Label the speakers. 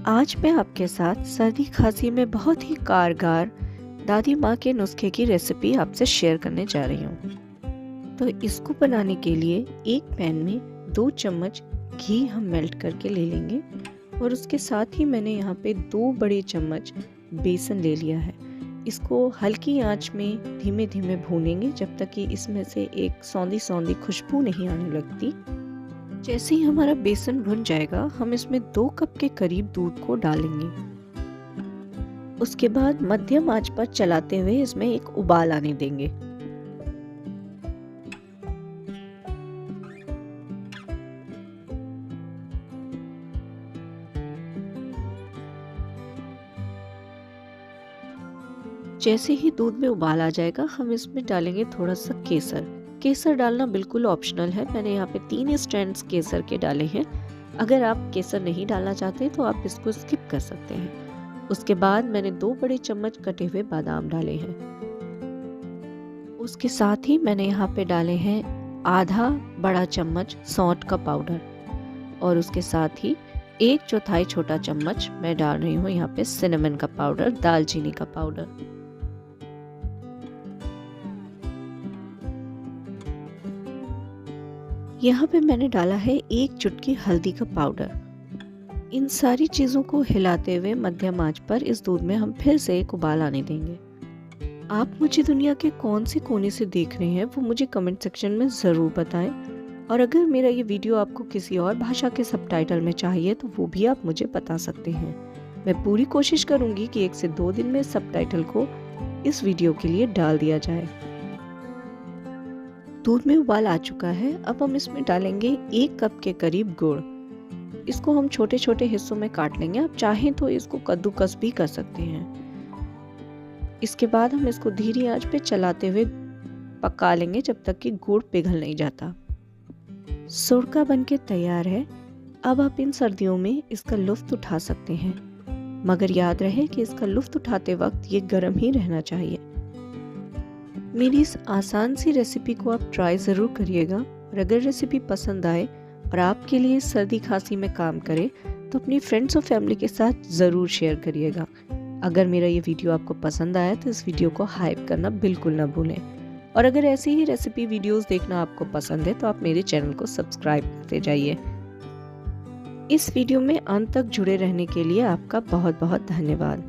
Speaker 1: आज मैं आपके साथ सर्दी खांसी में बहुत ही कारगर दादी माँ के नुस्खे की रेसिपी आपसे शेयर करने जा रही हूँ। तो इसको बनाने के लिए एक पैन में 2 चम्मच घी हम मेल्ट करके ले लेंगे और उसके साथ ही मैंने यहाँ पे 2 बड़े चम्मच बेसन ले लिया है। इसको हल्की आंच में धीमे धीमे भूनेंगे जब तक कि इसमें से एक सौंधी सौंधी खुशबू नहीं आने लगती। जैसे ही हमारा बेसन भुन जाएगा हम इसमें 2 कप के करीब दूध को डालेंगे। उसके बाद मध्यम आंच पर चलाते हुए इसमें एक उबाल आने देंगे। जैसे ही दूध में उबाल आ जाएगा हम इसमें डालेंगे थोड़ा सा केसर। केसर डालना बिल्कुल ऑप्शनल है। मैंने यहाँ पे 3 स्ट्रैंड्स केसर के डाले हैं। अगर आप केसर नहीं डालना चाहते तो आप इसको स्किप कर सकते हैं। उसके बाद मैंने 2 बड़े चम्मच कटे हुए बादाम डाले हैं। उसके साथ ही मैंने यहाँ पे डाले हैं आधा बड़ा चम्मच सौंठ का पाउडर और उसके साथ ही 1/4 छोटा चम्मच मैं डाल रही हूँ यहाँ पे सिनेमन का पाउडर, दालचीनी का पाउडर। यहाँ पे मैंने डाला है 1 चुटकी हल्दी का पाउडर। इन सारी चीज़ों को हिलाते हुए मध्यम आंच पर इस दूध में हम फिर से एक उबाल आने देंगे। आप मुझे दुनिया के कौन से कोने से देख रहे हैं वो मुझे कमेंट सेक्शन में ज़रूर बताएं। और अगर मेरा ये वीडियो आपको किसी और भाषा के सबटाइटल में चाहिए तो वो भी आप मुझे बता सकते हैं। मैं पूरी कोशिश करूँगी कि 1 से 2 दिन में सबटाइटल को इस वीडियो के लिए डाल दिया जाए। दूध में उबाल आ चुका है। अब हम इसमें डालेंगे 1 कप के करीब गुड़। इसको हम छोटे छोटे हिस्सों में काट लेंगे। आप चाहें तो इसको कद्दूकस भी कर सकते हैं। इसके बाद हम इसको धीमी आंच पे चलाते हुए पका लेंगे जब तक कि गुड़ पिघल नहीं जाता। सुरका बनके तैयार है। अब आप इन सर्दियों में इसका लुत्फ उठा सकते हैं, मगर याद रहे कि इसका लुत्फ उठाते वक्त ये गर्म ही रहना चाहिए। मेरी इस आसान सी रेसिपी को आप ट्राई ज़रूर करिएगा और अगर रेसिपी पसंद आए और आपके लिए सर्दी खांसी में काम करे तो अपनी फ्रेंड्स और फैमिली के साथ ज़रूर शेयर करिएगा। अगर मेरा ये वीडियो आपको पसंद आया तो इस वीडियो को हाइप करना बिल्कुल ना भूलें और अगर ऐसी ही रेसिपी वीडियोस देखना आपको पसंद है तो आप मेरे चैनल को सब्सक्राइब करते जाइए। इस वीडियो में अंत तक जुड़े रहने के लिए आपका बहुत बहुत धन्यवाद।